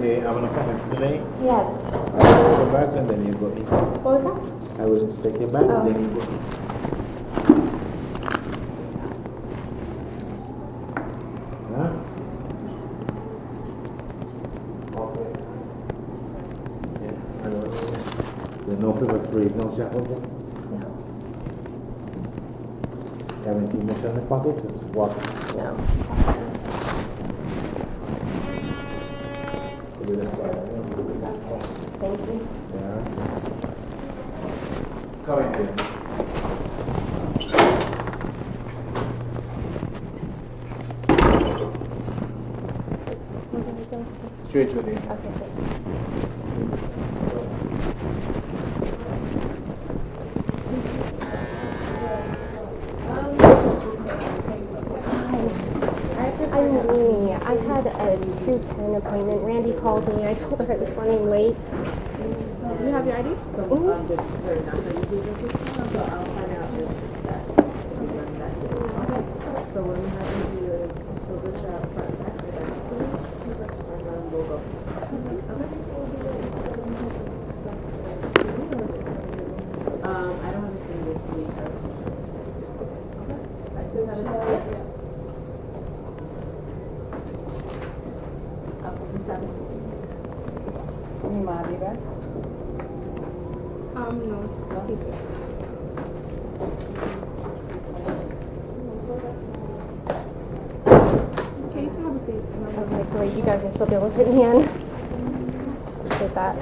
today, I'm going to come in today. Yes. I will take your bags and then you go eat. What was that? I will take your bags and then you go eat. Huh? Okay. Yeah, I don't know. There's no paper sprays, no shackles? No. Haven't too much on the pockets? It's water. No. Thank you. Yeah. Come in here. Straight to the Okay, thanks. I'm Amy. I had a 2:10 appointment. Randy called me. I told her I was running late. You have your ID? So what we have to do is filter that front and back, and then we'll go. I don't have anything this week. I still have it. I'll put this out. Mi madre, right? No. Okay, you can have a seat. Okay, great. You guys will still be able to fit me in. Appreciate that.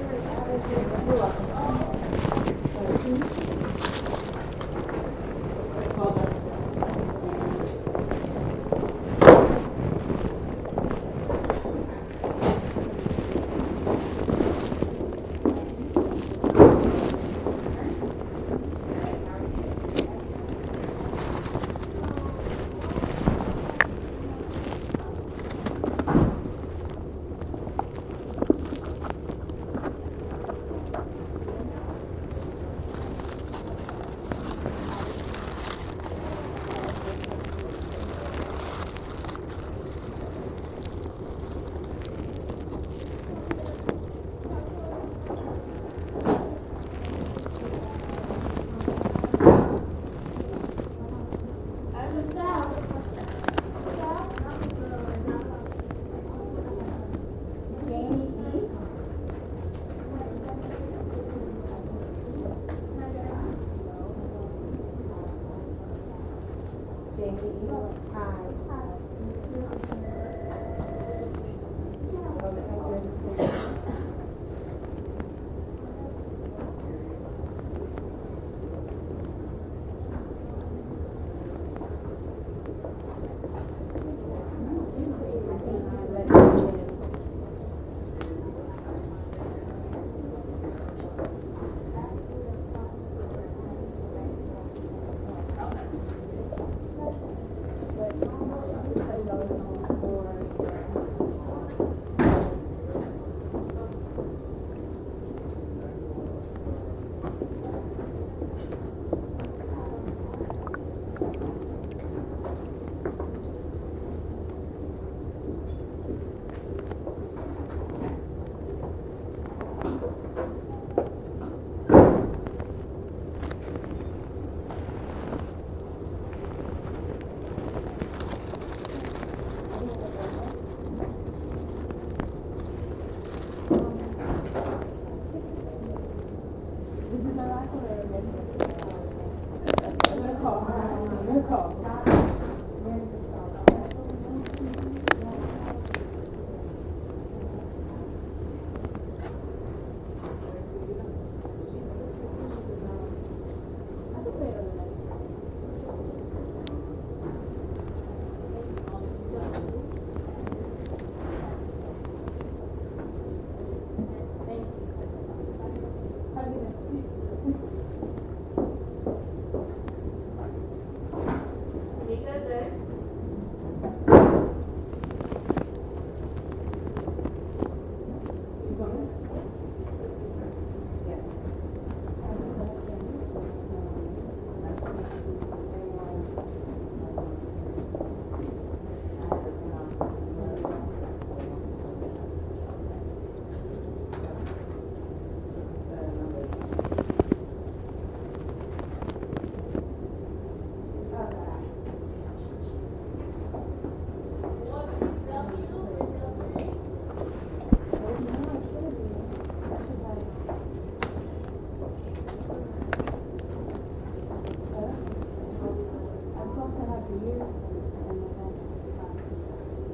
years.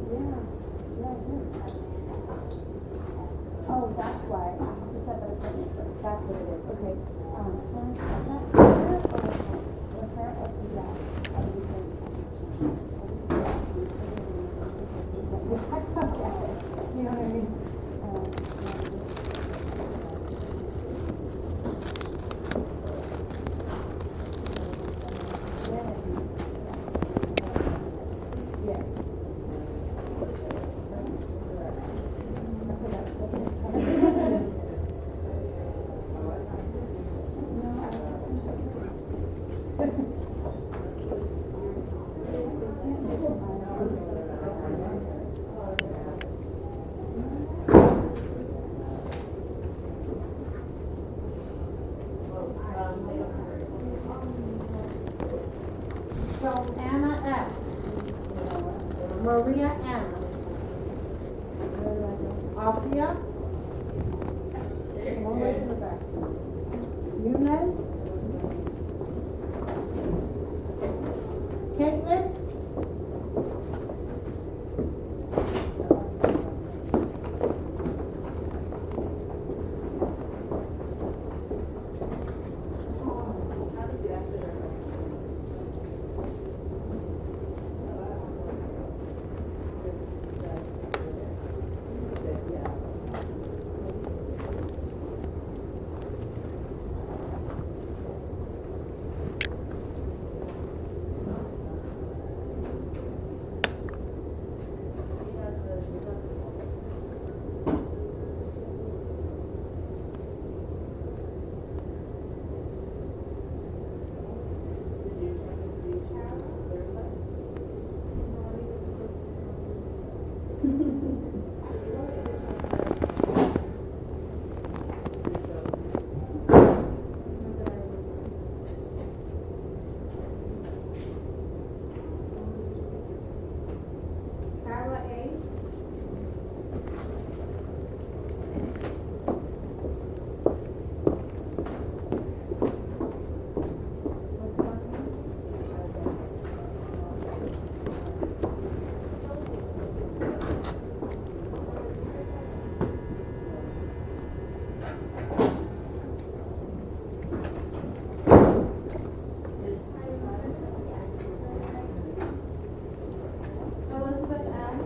Yeah, yeah, I do. Oh, that's why. You said that it's first. That's what it is. Okay. You know what I mean? So Anna F. Maria M. Althea. One way to the back. Yunez. Caitlin. Carla A. Elizabeth M.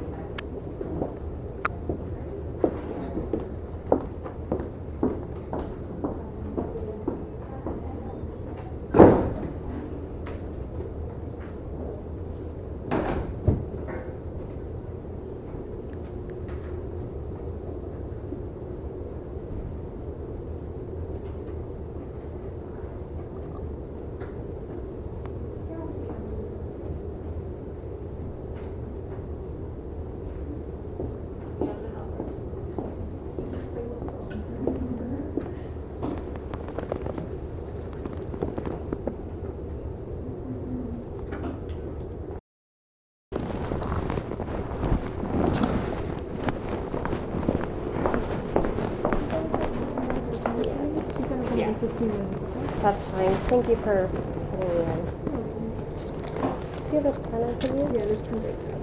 Yeah. 15 minutes. That's fine. Thank you for putting me in. Do you have a pen I can use? Yeah, there's 2 right there.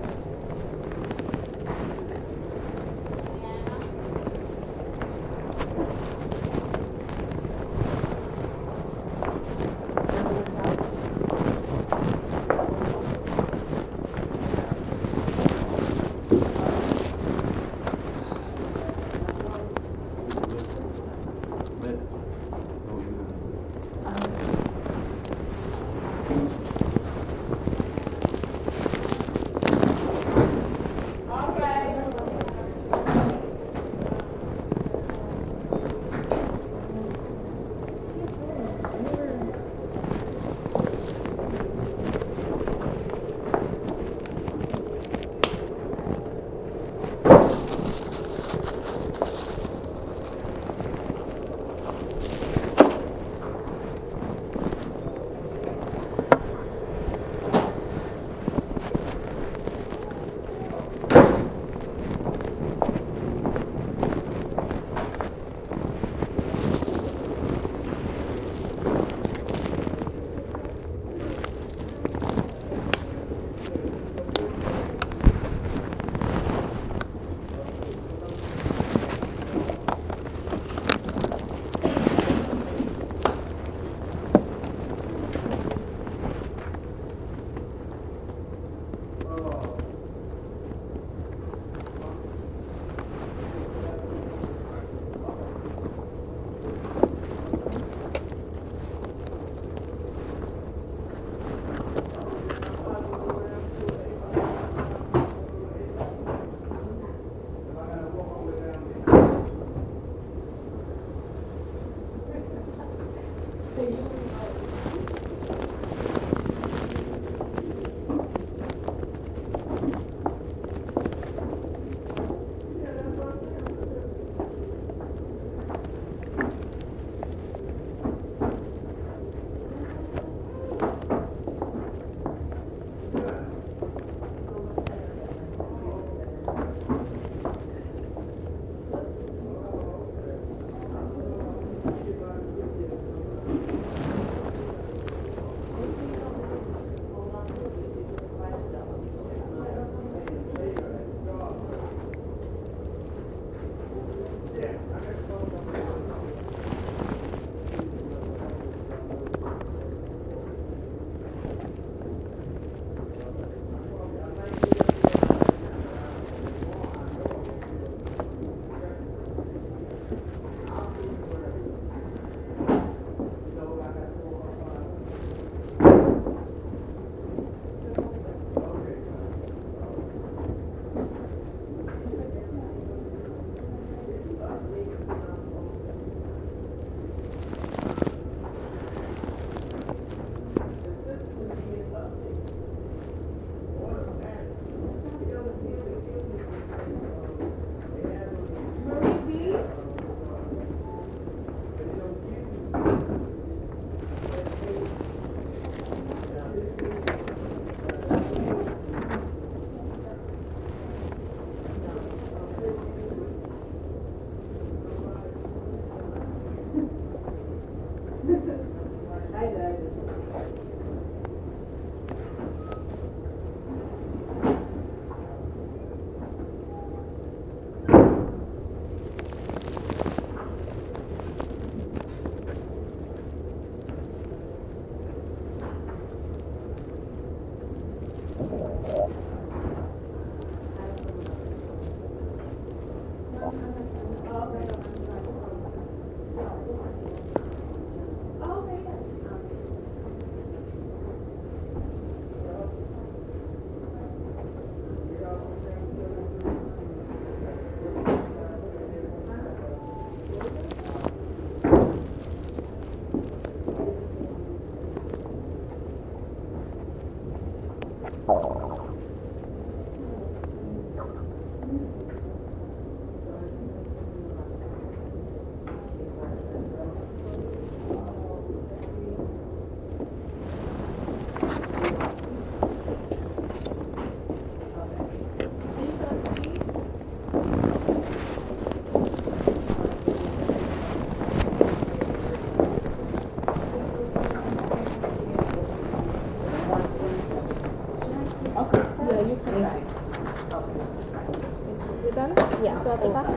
You done? Yes, Got the thanks. bus?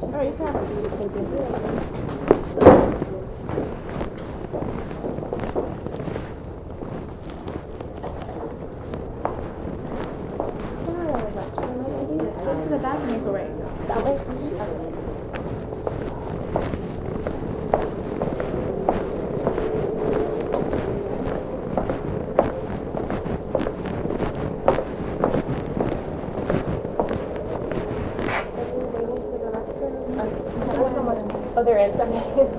All right, you can. Thank you. Is there a restroom I can use? Go to the back and you go right. That way? Okay. Are you waiting for the restroom? Oh, there is, okay.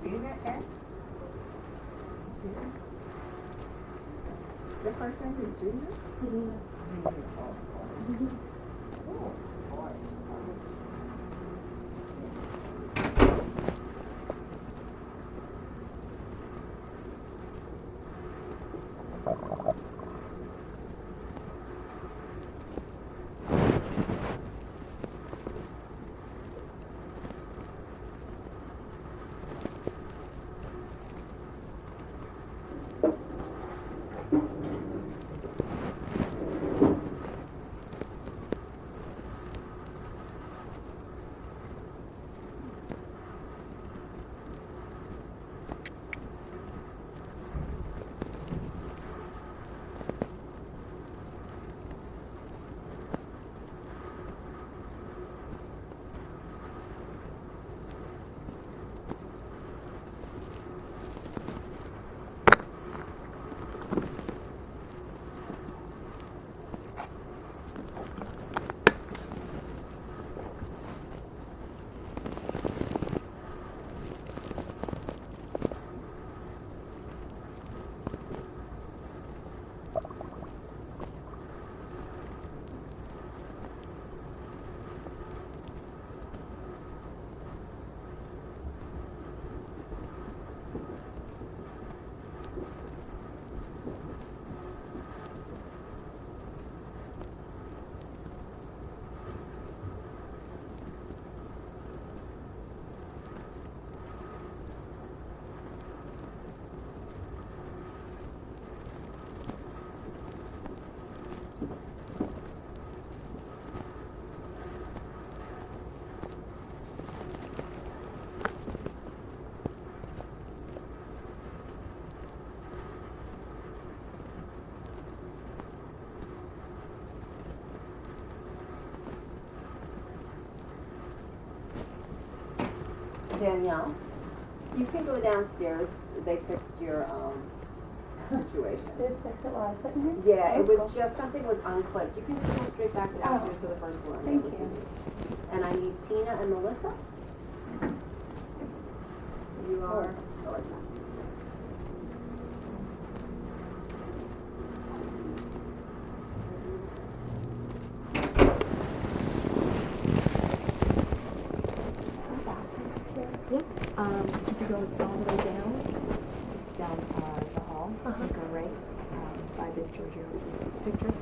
Junior S. The first name is Junior? Junior. Junior. Oh, boy. Danielle, you can go downstairs. They fixed your situation. Just fix it while I was sitting here? Yeah, it was just something was unclipped. You can just go straight back downstairs to the first floor. And Thank get what you. need. And I need Tina and Melissa. You are Melissa. Yep. If you go all the way down the hall, you go right by the Giorgio picture.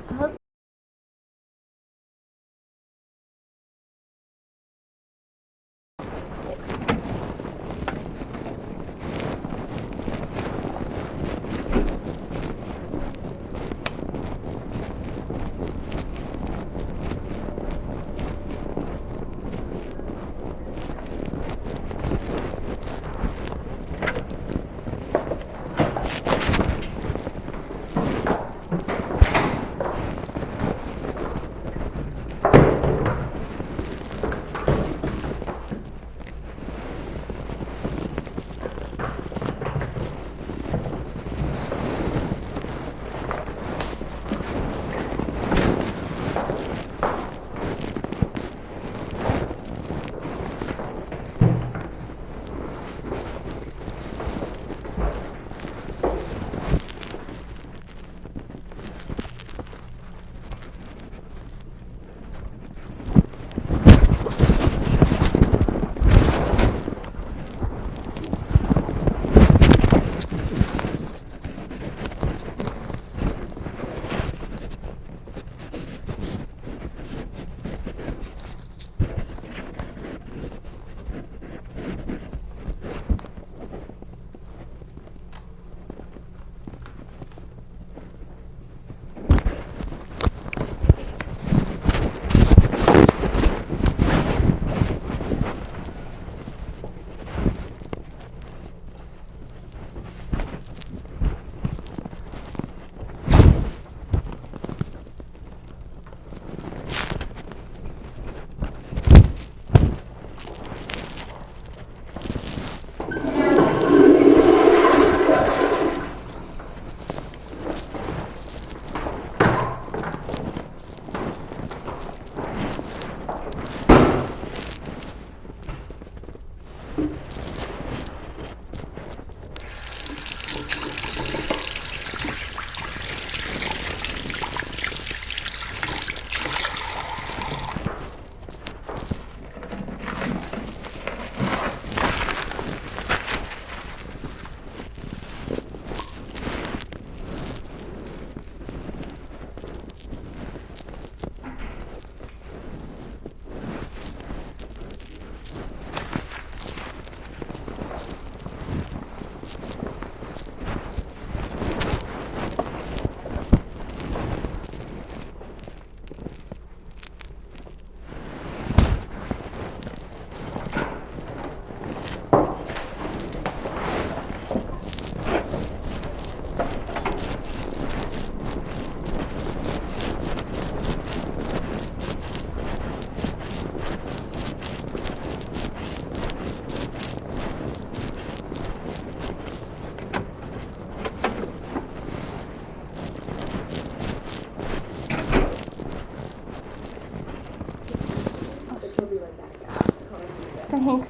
Thanks.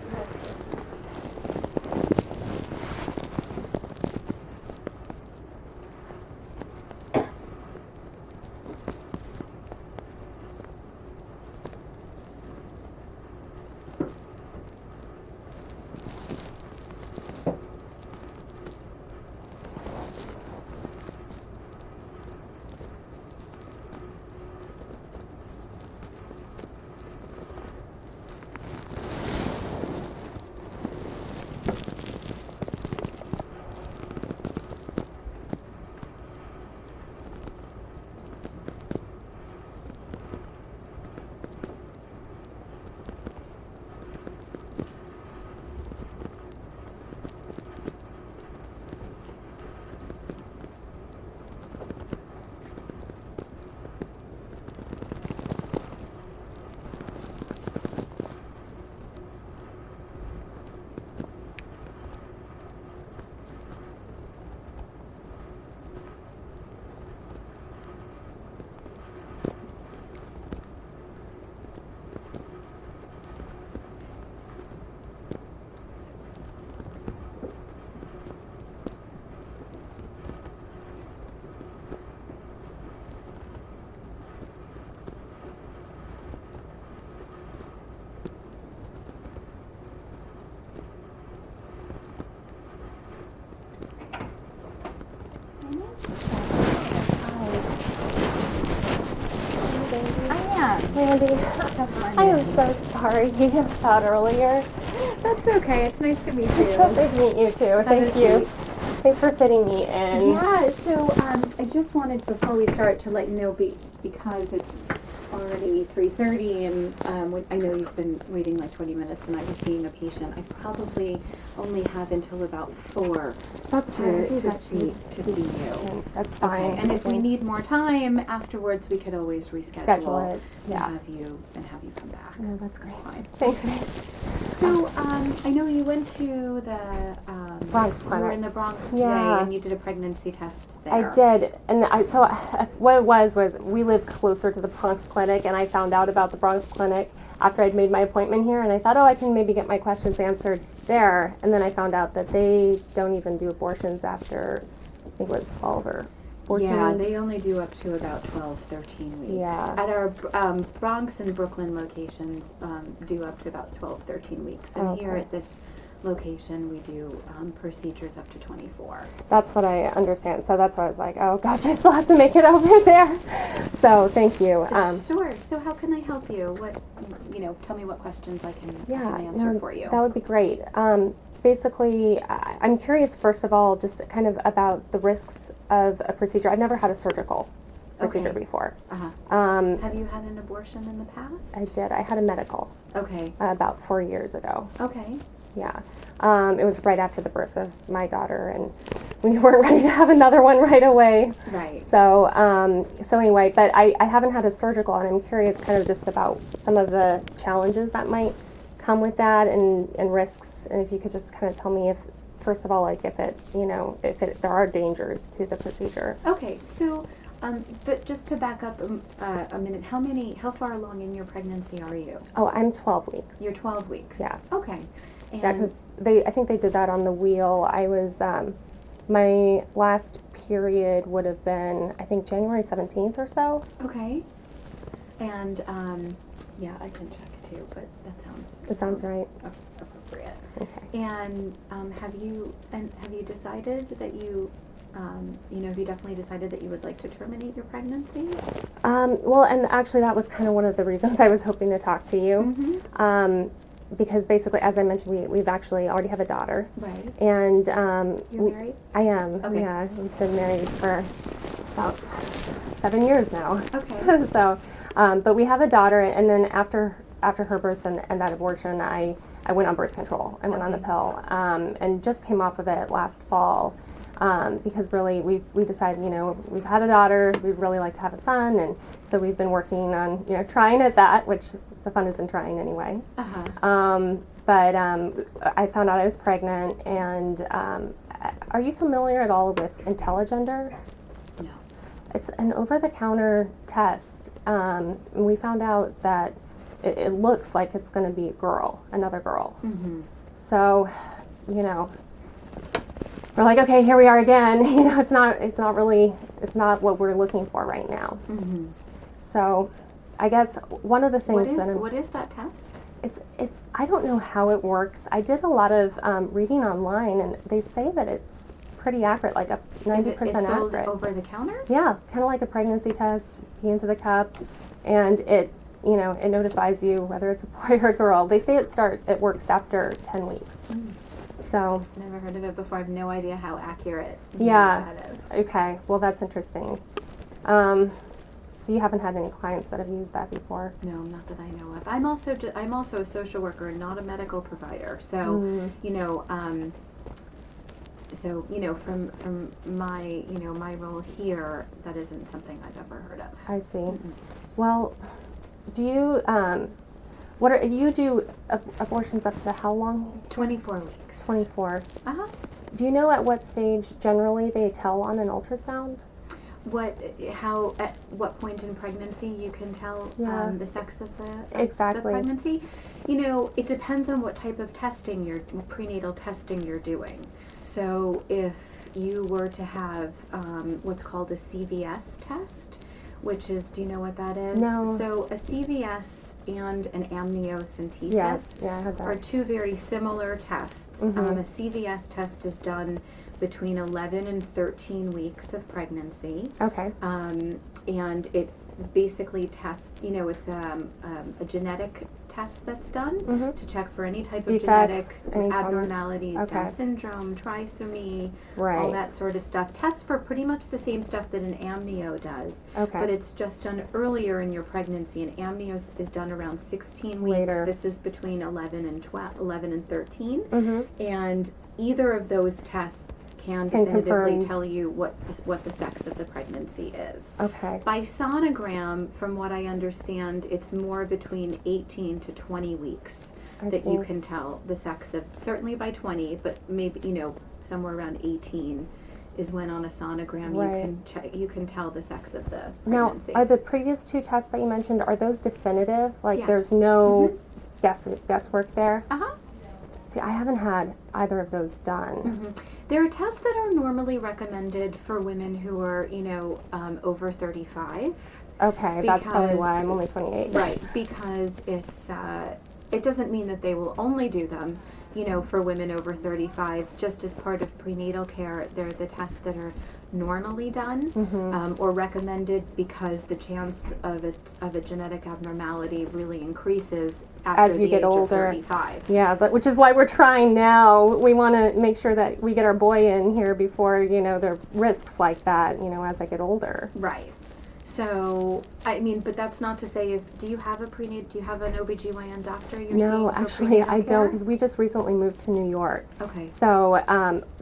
Randy, I am so sorry about earlier. That's okay. It's nice to meet It's you. nice to meet you too. Thank you. Thanks for fitting me in. Yeah, so I just wanted, before we start, to let you know, because it's already 3:30 and I know you've been waiting like 20 minutes and I was seeing a patient. I probably only have until about 4 That's fine. to see you. That's fine. Okay. And if we need more time afterwards, we could always reschedule Schedule it. and Yeah. have you come back. No, that's great. That's fine. Thanks, Randy. So I know you went to the Bronx You were clinic. in the Bronx today, Yeah. and you did a pregnancy test there. I did, and what it was we live closer to the Bronx Clinic, and I found out about the Bronx Clinic after I'd made my appointment here, and I thought, oh, I can maybe get my questions answered there, and then I found out that they don't even do abortions after, I think it was 12 or 14 Yeah, weeks. they only do up to about 12, 13 weeks. Yeah. At our Bronx and Brooklyn locations, do up to about 12, 13 weeks. And here Okay. at this location, we do procedures up to 24. That's what I understand, so that's why I was like, oh gosh, I still have to make it over there. So thank you. Sure. So how can I help you? Tell me what questions I can answer no, for you. That would be great. Basically, I'm curious, first of all, just kind of about the risks of a procedure. I've never had a surgical procedure Okay. before. Uh-huh. Have you had an abortion in the past? I did. I had a medical Okay. about 4 years ago. Okay. Yeah. It was right after the birth of my daughter, and we weren't ready to have another one right away. Right. So, so anyway, but I haven't had a surgical, and I'm curious kind of just about some of the challenges that might come with that and risks, and if you could just kind of tell me if, first of all, like if there are dangers to the procedure. Okay, so, but just to back up a minute, how far along in your pregnancy are you? Oh, I'm 12 weeks. You're 12 weeks? Yes. Okay. And Yeah, because I think they did that on the wheel. I was, my last period would have been, I think, January 17th or so. okay. And, yeah, I can check too, but that sounds... It sounds right. Appropriate. Okay. And, have you decided that have you definitely decided that you would like to terminate your pregnancy? Well, and actually that was kind of one of the reasons I was hoping to talk to you. Mm-hmm. Because basically, as I mentioned, we've actually already have a daughter. Right. And You're married? I am. Okay. Yeah, we've been married for about 7 years now. Okay. So, but we have a daughter, and then after her birth and that abortion, I went on birth control. I went on the Okay. pill, and just came off of it last fall. Because really we decided, we've had a daughter, we'd really like to have a son, and so we've been working on, trying at that, which the fun is in trying anyway. Uh-huh. But I found out I was pregnant, and are you familiar at all with IntelliGender? No. It's an over-the-counter test. We found out that it looks like it's going to be a girl, another girl. Mm-hmm. So, we're like, okay, here we are again. It's not what we're looking for right now. Mm-hmm. So, I guess one of the things What is that test? I don't know how it works. I did a lot of reading online, and they say that it's pretty accurate, like a 90% It's sold accurate. over the counter? Yeah, kind of like a pregnancy test. Pee into the cup, and it notifies you whether it's a boy or a girl. They say it works after 10 weeks. Mm. So, Never heard of it before. I have no idea how accurate Yeah. that is. okay, well that's interesting. So you haven't had any clients that have used that before? No, not that I know of. I'm also a social worker, not a medical provider. So, from my my role here, that isn't something I've ever heard of. I see. Mm-mm. Well, do you you do abortions up to how long? 24 weeks. 24. Uh-huh. Do you know at what stage generally they tell on an ultrasound? At what point in pregnancy you can tell Yeah. the sex of the Exactly. pregnancy? It depends on what type of prenatal testing you're doing. So if you were to have what's called a CVS test, which is, do you know what that is? No. So a CVS and an amniocentesis Yes. Yeah, I heard are that. two very similar tests. Mhm. A CVS test is done between 11 and 13 weeks of pregnancy. Okay. And basically test, it's a genetic test that's done Mhm. to check for any type of Defects, genetic any problems? abnormalities, Okay. Down syndrome, trisomy, all Right. that sort of stuff. Tests for pretty much the same stuff that an amnio does, Okay. but it's just done earlier in your pregnancy. An amnio is done around 16 weeks. Later. This is between 11 and 13, Mhm. and either of those tests can Can definitively confirm. tell you what the sex of the pregnancy is. Okay. By sonogram, from what I understand, it's more between 18 to 20 weeks I that see. you can tell the sex of, certainly by 20, but maybe, somewhere around 18 is when on a sonogram Right. you can tell the sex of the Now, pregnancy. are the previous two tests that you mentioned, are those definitive? Like, Yeah. there's no guesswork there? Uh-huh. See, I haven't had either of those done. Mhm. There are tests that are normally recommended for women who are, over 35. Okay, that's probably Because- why I'm only 28. Right, because it doesn't mean that they will only do them, for women over 35. Just as part of prenatal care, they're the tests that are normally done or recommended because the chance of a genetic abnormality really increases after As you the get age of older. 35. Yeah, but which is why we're trying now. We want to make sure that we get our boy in here before, there are risks like that, as I get older. Right. So, but that's not to say do you have an OBGYN doctor you're seeing No, for actually, prenatal I care? don't, because we just recently moved to New York. Okay. So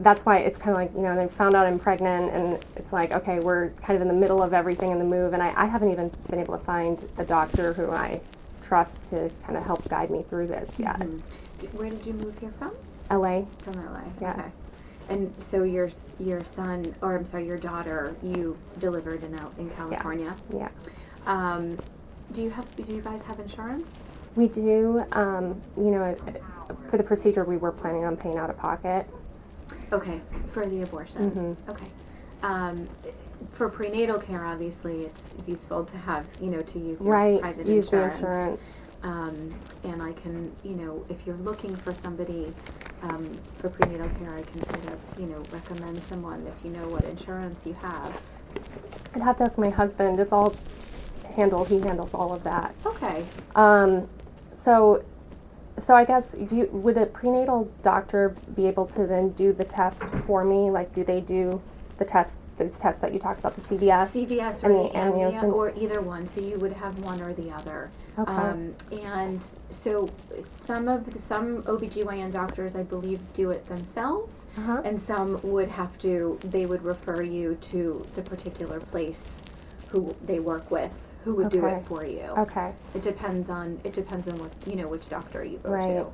that's why it's kind of like, they found out I'm pregnant, and it's like, okay, we're kind of in the middle of everything in the move, and I haven't even been able to find a doctor who I trust to kind of help guide me through this yet. Where did you move here from? LA. From LA. Yeah. Okay. And so your your daughter, you delivered in California. Yeah. Do you guys have insurance? We do, for the procedure, we were planning on paying out of pocket. Okay, for the abortion. Mhm. Okay. For prenatal care, obviously, it's useful to have, to use your Right, private use the insurance. insurance. And I can, if you're looking for somebody for prenatal care, I can try to, recommend someone if you know what insurance you have. I'd have to ask my husband. It's all he handles all of that. Okay. So I guess, would a prenatal doctor be able to then do the test for me? Like, do they do those tests that you talked about, the CVS? CVS or and the amnio amnios and- or either one, so you would have one or the other. Okay. And so some OBGYN doctors, I believe, do it themselves, Uh-huh. and some they would refer you to the particular place who they work with, who would do Okay. it for you. Okay. It depends on what, which doctor you go Right. to.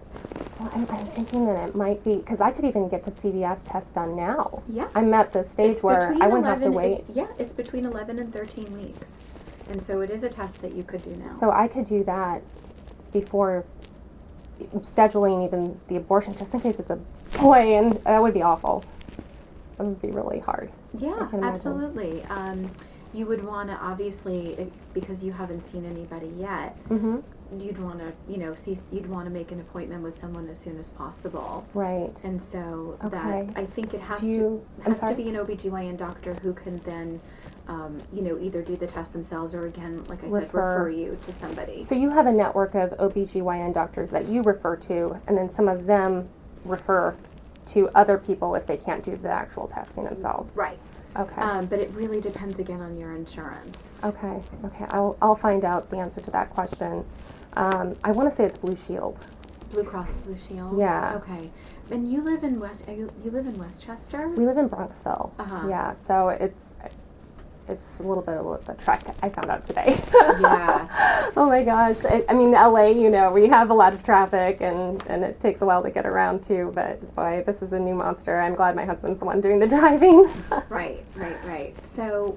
Well, I'm thinking that it might be, because I could even get the CVS test done now. Yeah. I'm at the stage It's where between I wouldn't have to 11 wait. it's between 11 and 13 weeks. And so it is a test that you could do now. So I could do that before scheduling even the abortion, just in case it's a boy, and that would be awful. That would be really hard. Yeah, can imagine. absolutely. You would want to obviously, because you haven't seen anybody yet, Mm-hmm. you'd want to, you'd want to make an appointment with someone as soon as possible. Right. And so Okay. that, I think it has Do you- to I'm has to sorry? be an OBGYN doctor who can then, either do the test themselves or again, like I said, Refer. refer you to somebody. So you have a network of OBGYN doctors that you refer to, and then some of them refer to other people if they can't do the actual testing themselves. Right. Okay. But it really depends again on your insurance. Okay. I'll find out the answer to that question. I want to say it's Blue Shield. Blue Cross Blue Shield. Yeah. Okay. And you live in you live in Westchester? We live in Bronxville. Uh-huh. Yeah, so it's a little bit of a trek, I found out today. Yeah. Oh my gosh. I mean, LA, we have a lot of traffic and it takes a while to get around too, but boy, this is a new monster. I'm glad my husband's the one doing the driving. Right. So,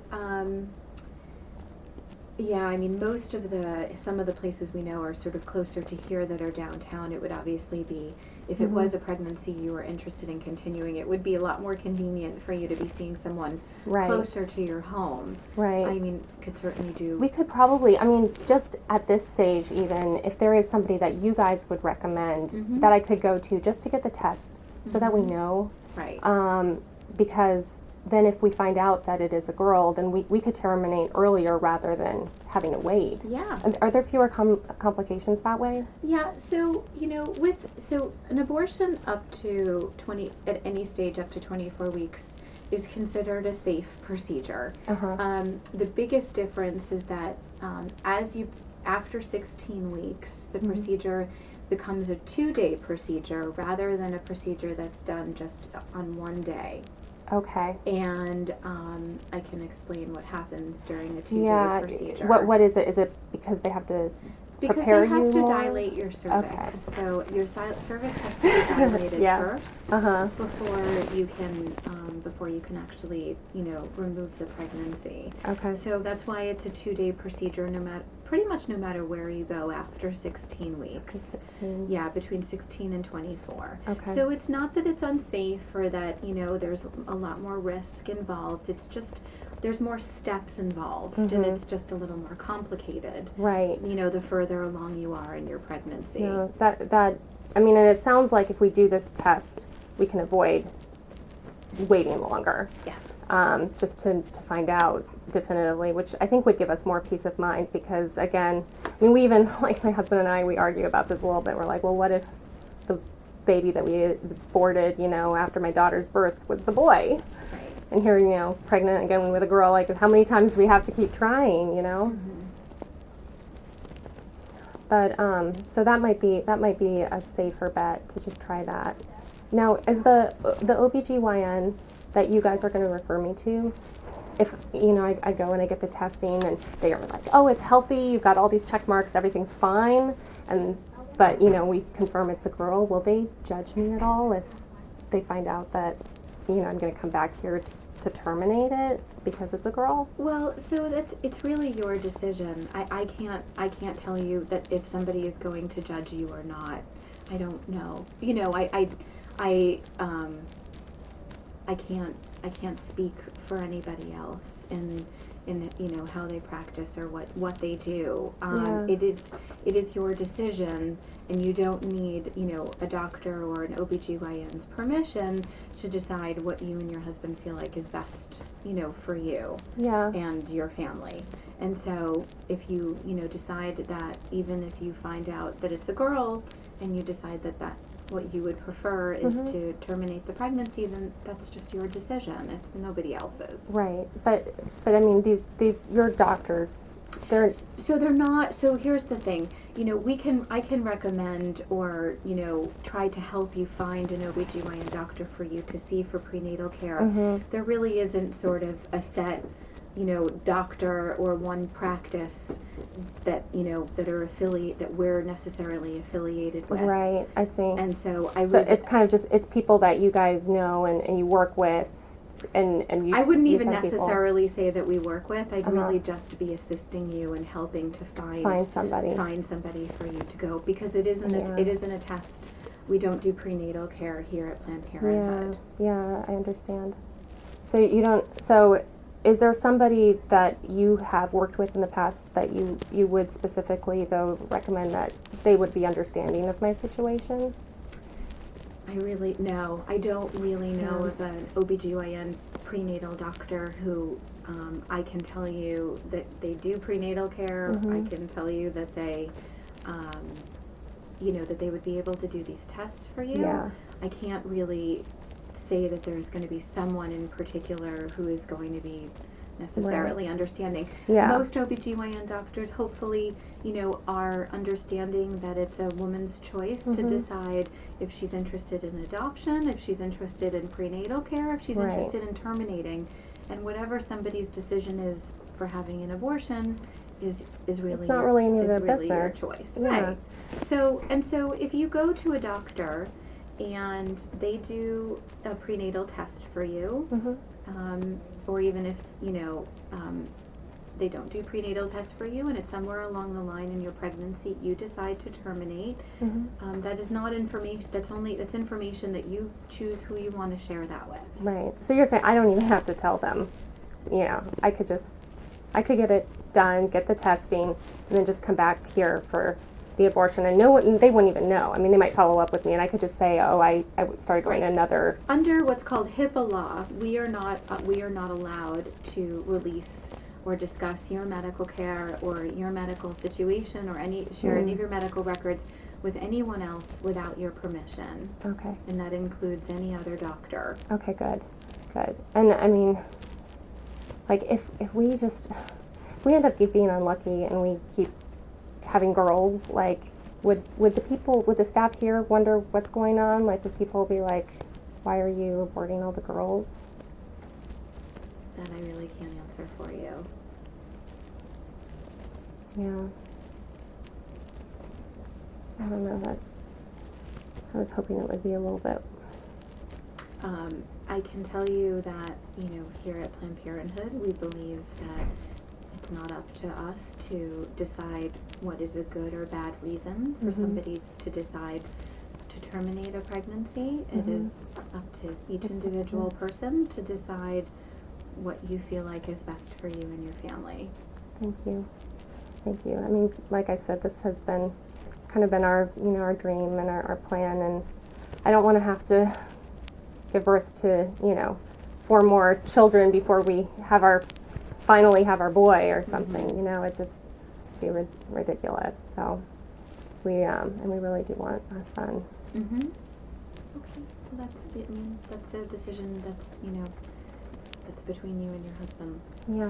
yeah, I mean, some of the places we know are sort of closer to here that are downtown. It would obviously be, if it was a pregnancy you were interested in continuing, it would be a lot more convenient for you to be seeing someone Right. closer to your home. Right. I mean, could certainly do. We could probably, just at this stage even, if there is somebody that you guys would recommend Mhm. that I could go to just to get the test so that we know. Right. Because then if we find out that it is a girl, then we could terminate earlier rather than having to wait. Yeah. And are there fewer complications that way? Yeah, so, so an abortion up to at any stage up to 24 weeks is considered a safe procedure. Uh-huh. The biggest difference is that after 16 weeks, the procedure becomes a 2-day procedure rather than a procedure that's done just on one day. Okay. And I can explain what happens during the 2-day procedure. What is it? Is it because they have to Because prepare they have you to more? dilate your cervix. Okay. So your cervix has to be dilated Yeah. first Uh-huh. before you can actually, remove the pregnancy. Okay. So that's why it's a 2-day procedure pretty much no matter where you go after 16 weeks. 16. Yeah, between 16 and 24. Okay. So it's not that it's unsafe or that, there's a lot more risk involved. It's just there's more steps involved and it's just a little more complicated. Right. The further along you are in your pregnancy. No, and it sounds like if we do this test, we can avoid waiting longer. Yes. Just to find out definitively, which I think would give us more peace of mind because, again, we even, like my husband and I, we argue about this a little bit. We're like, well, what if the baby that we aborted, after my daughter's birth was the boy? Right. And here, pregnant again with a girl, like how many times do we have to keep trying, But, so that might be a safer bet to just try that. Now, is the OBGYN that you guys are going to refer me to, if, I go and I get the testing and they are like, oh, it's healthy, you've got all these check marks, everything's fine, but, we confirm it's a girl, will they judge me at all if they find out that, I'm going to come back here to terminate it because it's a girl? Well, so it's really your decision. I can't tell you that if somebody is going to judge you or not. I don't know. I can't speak for anybody else in how they practice or what they do. Yeah. It is your decision, and you don't need a doctor or an OBGYN's permission to decide what you and your husband feel like is best for you Yeah. and your family. And so if you decide that, even if you find out that it's a girl and you decide that what you would prefer is to terminate the pregnancy, then that's just your decision. It's nobody else's. Right. But these your doctors, they're not. So here's the thing. I can recommend or try to help you find an OBGYN doctor for you to see for prenatal care. There really isn't sort of a set doctor or one practice that that we're necessarily affiliated with. right. I see. And so it's kind of just it's people that you guys know and you work with, and you. I wouldn't you even send people. necessarily say that we work with. I'd really just be assisting you and helping to find somebody for you to go, because it isn't a test. We don't do prenatal care here at Planned Parenthood. Yeah, I understand. So you don't. So is there somebody that you have worked with in the past that you would specifically though recommend that they would be understanding of my situation? I don't really know of an OBGYN prenatal doctor who I can tell you that they do prenatal care. I can tell you that they that they would be able to do these tests for you. Yeah. I can't really say that there's going to be someone in particular who is going to be necessarily understanding. Yeah. Most OBGYN doctors hopefully, are understanding that it's a woman's choice to decide if she's interested in adoption, if she's interested in prenatal care, if she's interested in terminating. And whatever somebody's decision is for having an abortion is really it's not really any of their really your business. choice. Yeah. Right. So if you go to a doctor and they do a prenatal test for you, or even if they don't do prenatal tests for you and it's somewhere along the line in your pregnancy you decide to terminate, that is not information. That's information that you choose who you want to share that with. Right. So you're saying I don't even have to tell them. I could get it done, get the testing, and then just come back here for the abortion, and they wouldn't even know. I mean, they might follow up with me, and I could just say, oh, I started going to another. Under what's called HIPAA law, we are not allowed to release or discuss your medical care or your medical situation or share any of your medical records with anyone else without your permission. Okay. And that includes any other doctor. Okay, good. And I mean, like if we end up being unlucky and we keep having girls, like would the staff here wonder what's going on? Like would people be like, why are you aborting all the girls? That I really can't answer for you. Yeah. I don't know that. I was hoping it would be a little bit. I can tell you that, here at Planned Parenthood, we believe that it's not up to us to decide what is a good or bad reason for somebody to decide to terminate a pregnancy. It is up to each individual person to decide what you feel like is best for you and your family. Thank you. I mean, like I said, it's kind of been our dream and our plan, and I don't want to have to give birth to, 4 more children before we finally have our boy or something. It just be ridiculous. So we really do want a son. Mm-hmm. Okay. Well, that's a decision that's between you and your husband. Yeah.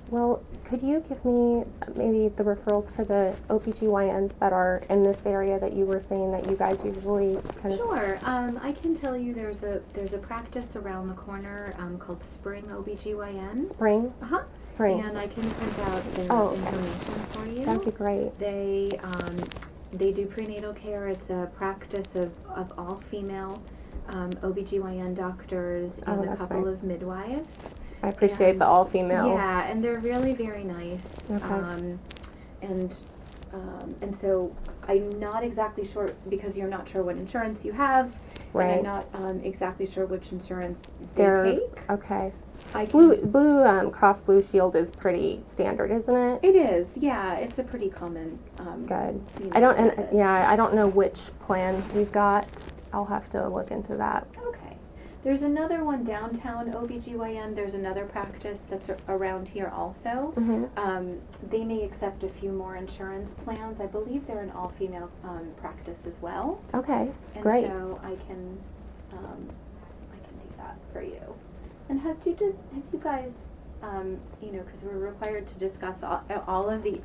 Well, could you give me maybe the referrals for the OBGYNs that are in this area that you were saying that you guys usually kind of... Sure. I can tell you there's a practice around the corner called Spring OBGYN. Spring? Uh-huh. Spring. And I can print out the information for you. That'd be great. They do prenatal care. It's a practice of all female OBGYN doctors and a couple of midwives. I appreciate the all-female. Yeah, and they're really very nice. Okay. And so I'm not exactly sure, because you're not sure what insurance you have, Right. and I'm not exactly sure which insurance they take. Okay. I can, Blue Cross Blue Shield is pretty standard, isn't it? It is, yeah. It's a pretty common. Good. I don't know which plan we've got. I'll have to look into that. Okay. There's another one downtown OBGYN. There's another practice that's around here also. Mm-hmm. They may accept a few more insurance plans. I believe they're an all-female practice as well. Okay. And Great. so I can do that for you. And have you guys, because we're required to discuss all of the,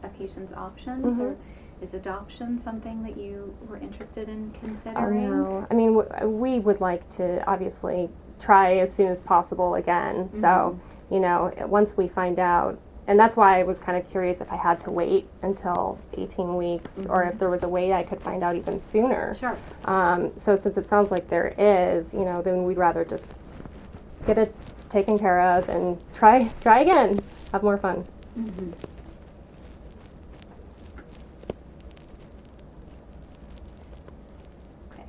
a patient's options, Mm-hmm. or is adoption something that you were interested in considering? Oh, no. I mean, we would like to obviously try as soon as possible again. Mm-hmm. So, once we find out, and that's why I was kind of curious if I had to wait until 18 weeks or if there was a way I could find out even sooner. Sure. So since it sounds like there is, then we'd rather just get it taken care of and try again, have more fun. Mm-hmm. Okay.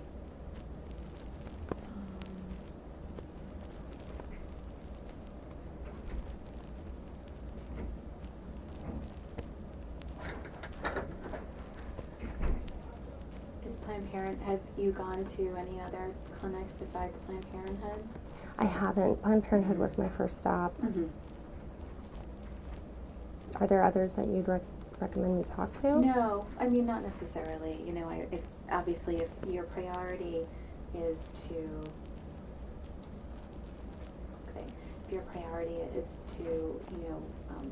Is Planned Parenthood, have you gone to any other clinic besides Planned Parenthood? I haven't. Planned Parenthood was my first stop. Mm-hmm. Are there others that you'd recommend me talk to? No, I mean, not necessarily. Obviously, if your priority is to,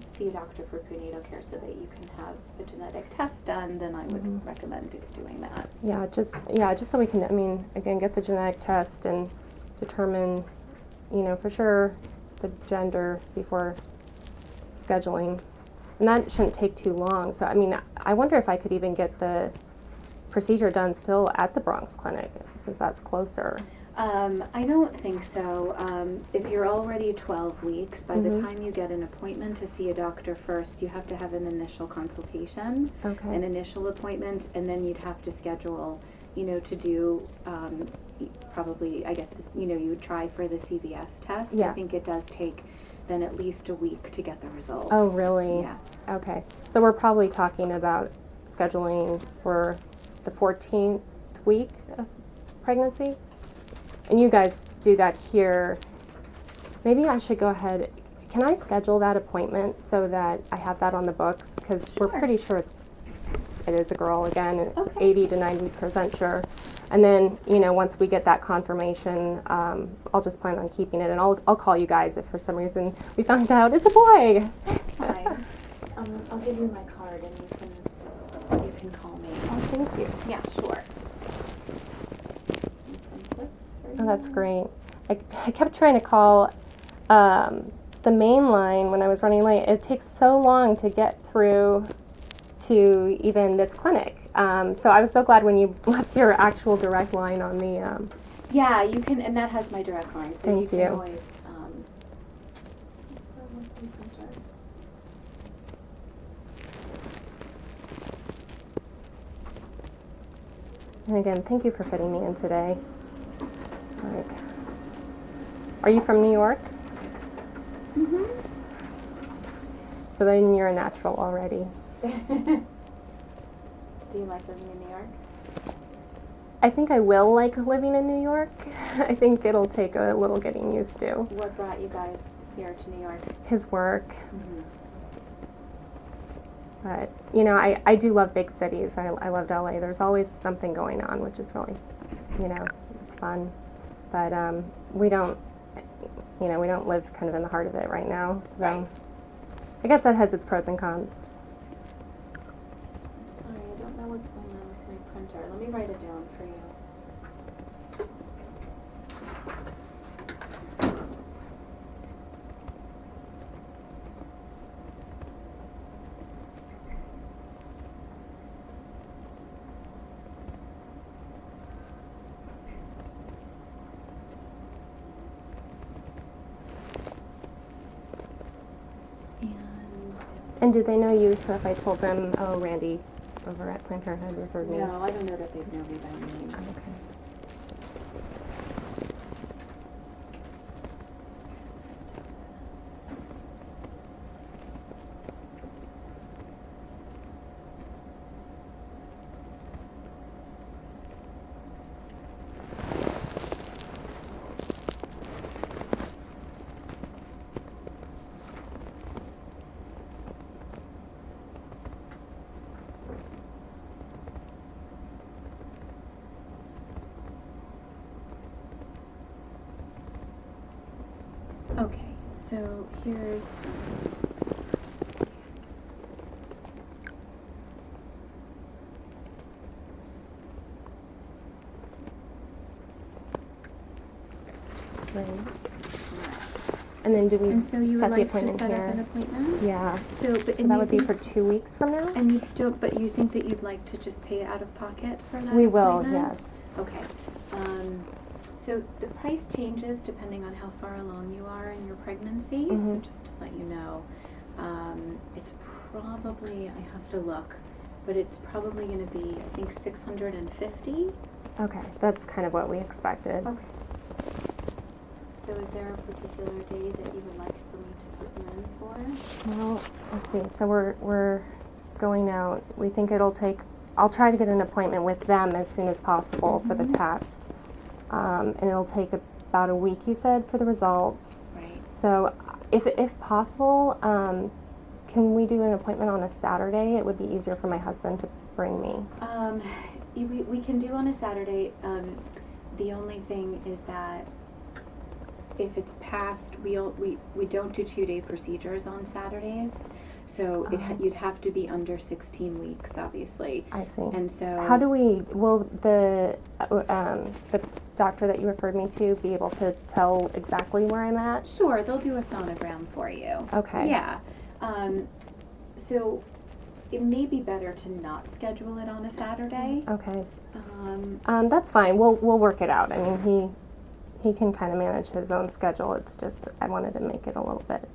see a doctor for prenatal care so that you can have a genetic test done, then I would recommend doing that. Yeah, just so we can, again, get the genetic test and determine, for sure the gender before scheduling. And that shouldn't take too long. So, I wonder if I could even get the procedure done still at the Bronx Clinic, since that's closer. I don't think so. If you're already 12 weeks, by the time you get an appointment to see a doctor first, you have to have an initial consultation, an initial appointment, and then you'd have to schedule, to do probably, I guess, you would try for the CVS test. Yes. I think it does take then at least a week to get the results. Oh, really? Yeah. Okay. So we're probably talking about scheduling for the 14th week of pregnancy. And you guys do that here. Maybe I should go ahead. Can I schedule that appointment so that I have that on the books? Because we're pretty sure it is a girl again, Okay. 80 to 90% sure. And then, you know, once we get that confirmation, I'll just plan on keeping it, and I'll call you guys if for some reason we found out it's a boy. That's fine. I'll give you my card and you can call me. Oh, thank you. Yeah, sure. Oh, that's great. I kept trying to call the main line when I was running late. It takes so long to get through to even this clinic. So I was so glad when you left your actual direct line on the. Yeah, you can, and that has my direct line, so Thank you can you. always. And again, thank you for fitting me in today. It's like, are you from New York? Mm-hmm. So then you're a natural already. Do you like living in New York? I think I will like living in New York. I think it'll take a little getting used to. What brought you guys here to New York? His work. Mm-hmm. But, you know, I do love big cities. I loved LA. There's always something going on, which is really, you know, it's fun. But we don't live kind of in the heart of it right now. So Right. I guess that has its pros and cons. Sorry, I don't know what's going on with my printer. Let me write it down for you. And do they know you? So if I told them, oh, Randy over at Planned Parenthood referred me. No, I don't know that they'd know me by name. Okay. Okay, so here's. Right. And then do we And so you set would the like to appointment set here? up an appointment? Yeah. So, but So and that you would be think- for 2 weeks from now? And you don't, but you think that you'd like to just pay out of pocket for that We will, appointment? yes. Okay. So the price changes depending on how far along you are in your pregnancy. So Mhm. just to let you know, it's probably, I have to look, but it's probably going to be, I think, $650. Okay, that's kind of what we expected. Okay. So is there a particular day that you would like for me to put you in for? Well, let's see. So we're going out. We think it'll take. I'll try to get an appointment with them as soon as possible for the test, and it'll take about a week. You said for the results. Right. So, if possible, can we do an appointment on a Saturday? It would be easier for my husband to bring me. We can do on a Saturday. The only thing is that if it's past, we don't do 2-day procedures on Saturdays, so you'd have to be under 16 weeks, obviously. I see. And so How do we? Will the doctor that you referred me to be able to tell exactly where I'm at? Sure, they'll do a sonogram for you. Okay. Yeah. So it may be better to not schedule it on a Saturday. Okay. Um, That's fine. We'll work it out. I mean, he can kind of manage his own schedule. It's just I wanted to make it a little bit,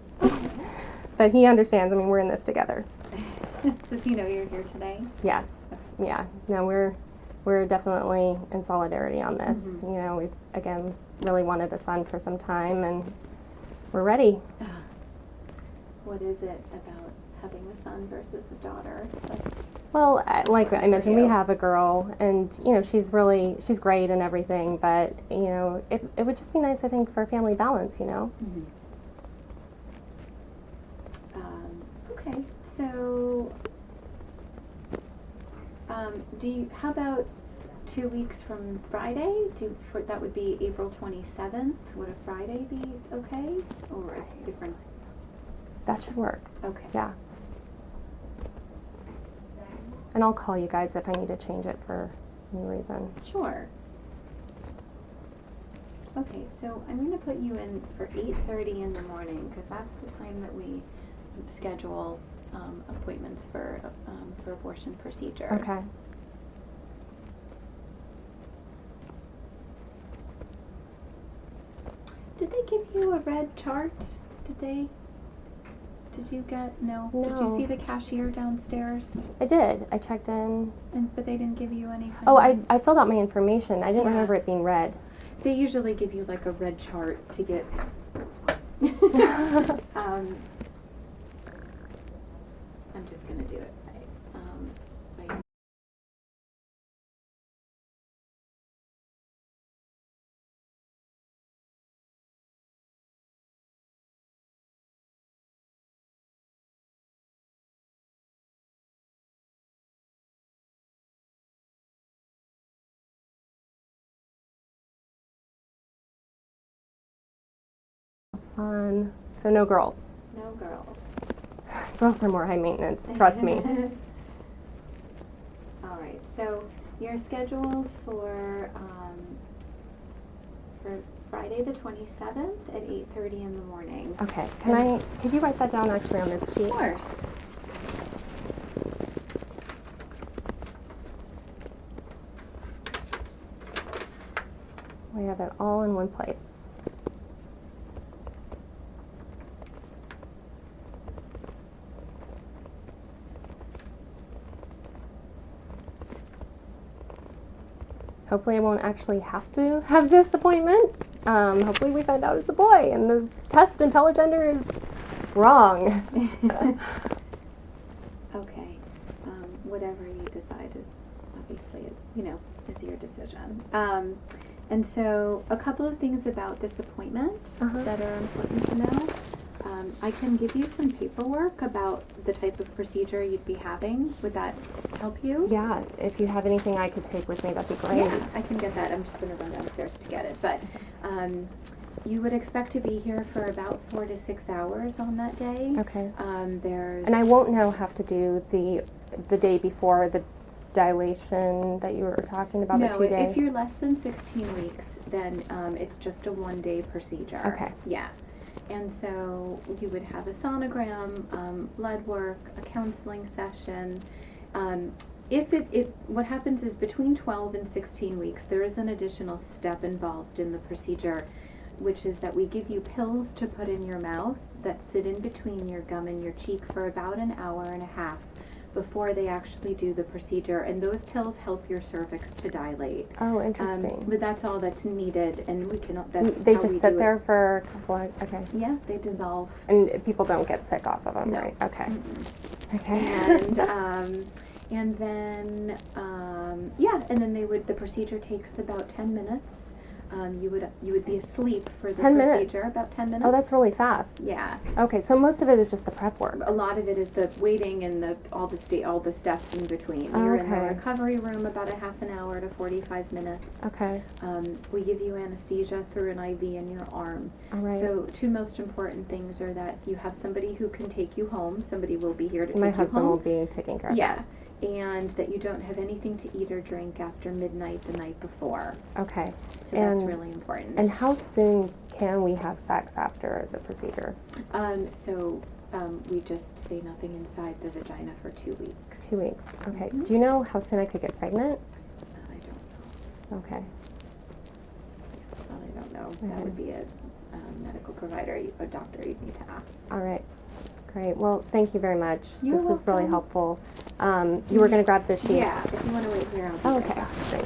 but he understands. I mean, we're in this together. Does he know you're here today? Yes. Yeah. No, we're definitely in solidarity on this. Mhm. You know, we again really wanted a son for some time, and we're ready. What is it about having a son versus a daughter. That's Well, like I mentioned, we you. have a girl, and she's great and everything. But it would just be nice, I think, for family balance. Okay, so how about 2 weeks from Friday? That would be April 27th. Would a Friday be okay, or a different? That should work. Okay. Yeah. And I'll call you guys if I need to change it for any reason. Sure. Okay, so I'm going to put you in for 8:30 in the morning, because that's the time that we schedule appointments for abortion procedures. Okay. Did they give you a red chart? Did you get, no? Did you No. see the cashier downstairs? I did. I checked in. But they didn't give you any kind Oh, of... I filled out my information. I didn't Yeah. remember it being red. They usually give you like a red chart to get... I'm just going to do it right. So no girls. No girls. Girls are more high maintenance. Trust me. All right, so you're scheduled for Friday the 27th at 8:30 in the morning. Okay. Could you write that down actually on this sheet? Of course. We have it all in one place. Hopefully I won't actually have to have this appointment. Hopefully we find out it's a boy and the test and telegender is wrong. Okay. Whatever you decide is your decision. And so a couple of things about this appointment that are important to know. I can give you some paperwork about the type of procedure you'd be having. Would that help you? Yeah, if you have anything I could take with me, that'd be great. Yeah, I can get that. I'm just going to run downstairs to get it. But you would expect to be here for about 4 to 6 hours on that day. Okay. And I won't now have to do the day before the dilation that you were talking about, the 2 days. No, if you're less than 16 weeks, then it's just a 1-day procedure. Okay. Yeah. And so you would have a sonogram, blood work, a counseling session. What happens is between 12 and 16 weeks, there is an additional step involved in the procedure, which is that we give you pills to put in your mouth that sit in between your gum and your cheek for about an hour and a half before they actually do the procedure, and those pills help your cervix to dilate. Oh, interesting. But that's all that's needed, and that's They how we just sit do there it. for a couple of, okay. Yeah, they dissolve. And people don't get sick off of them, No. right? Okay. Mm-mm. Okay. And then the procedure takes about 10 minutes. You would be asleep for the 10 minutes? procedure, about 10 minutes. Oh, that's really fast. Yeah. Okay, so most of it is just the prep work. A lot of it is the waiting and all the steps in between. You're in the Okay. recovery room about a half an hour to 45 minutes. Okay. We give you anesthesia through an IV in your arm. All right. So 2 most important things are that you have somebody who can take you home. Somebody will be here to My take you husband home. will be taking care of Yeah. And that you don't have anything to eat or drink after midnight the night before. that. Okay. So that's really important. And how soon can we have sex after the procedure? We just say nothing inside the vagina for 2 weeks. 2 weeks. Okay. Mhm. Do you know how soon I could get pregnant? I don't know. Okay. I don't know. That would be a medical provider, a doctor you'd need to ask. All right. Great. Well, thank you very much. You're This is really welcome. helpful. You were going to grab the sheet? Yeah, if you want to wait here, I'll be Oh, right okay. back. Great.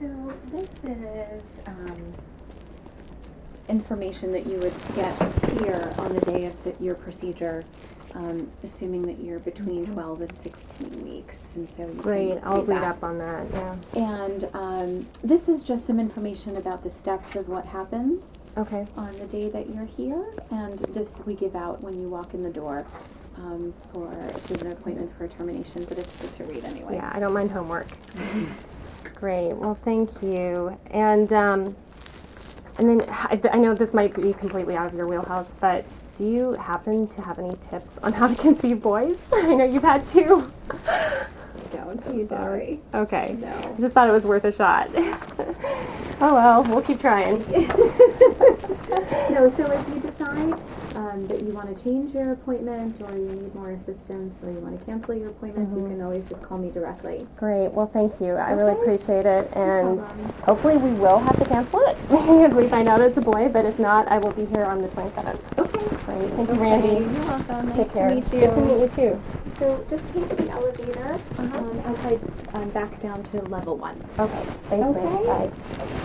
So this is information that you would get here on the day of your procedure, assuming that you're between 12 and 16 weeks. And so you Great, can I'll read that. up on that, yeah. And this is just some information about the steps of what happens Okay, on the day that you're here. And this we give out when you walk in the door for if you have an appointment for a termination, but it's good to read anyway. yeah, I don't mind homework. Great, well, thank you. And then I know this might be completely out of your wheelhouse, but do you happen to have any tips on how to conceive boys? I know you've had two. Don't, I'm sorry. Okay. No. I just thought it was worth a shot. Oh well, we'll keep trying. No, so if you decide that you want to change your appointment or you need more assistance or you want to cancel your appointment, you can always just call me directly. Great, well thank you. I really Okay. appreciate it, and problem. hopefully we will have to cancel it because we find out it's a boy, but if not, I will be here on the 27th. Okay. Great, thank you, Randy. You're welcome. Nice Take care. to meet you. Good to meet you too. So just take the elevator outside back down to level 1. Okay, thanks, Randy. Okay. Bye.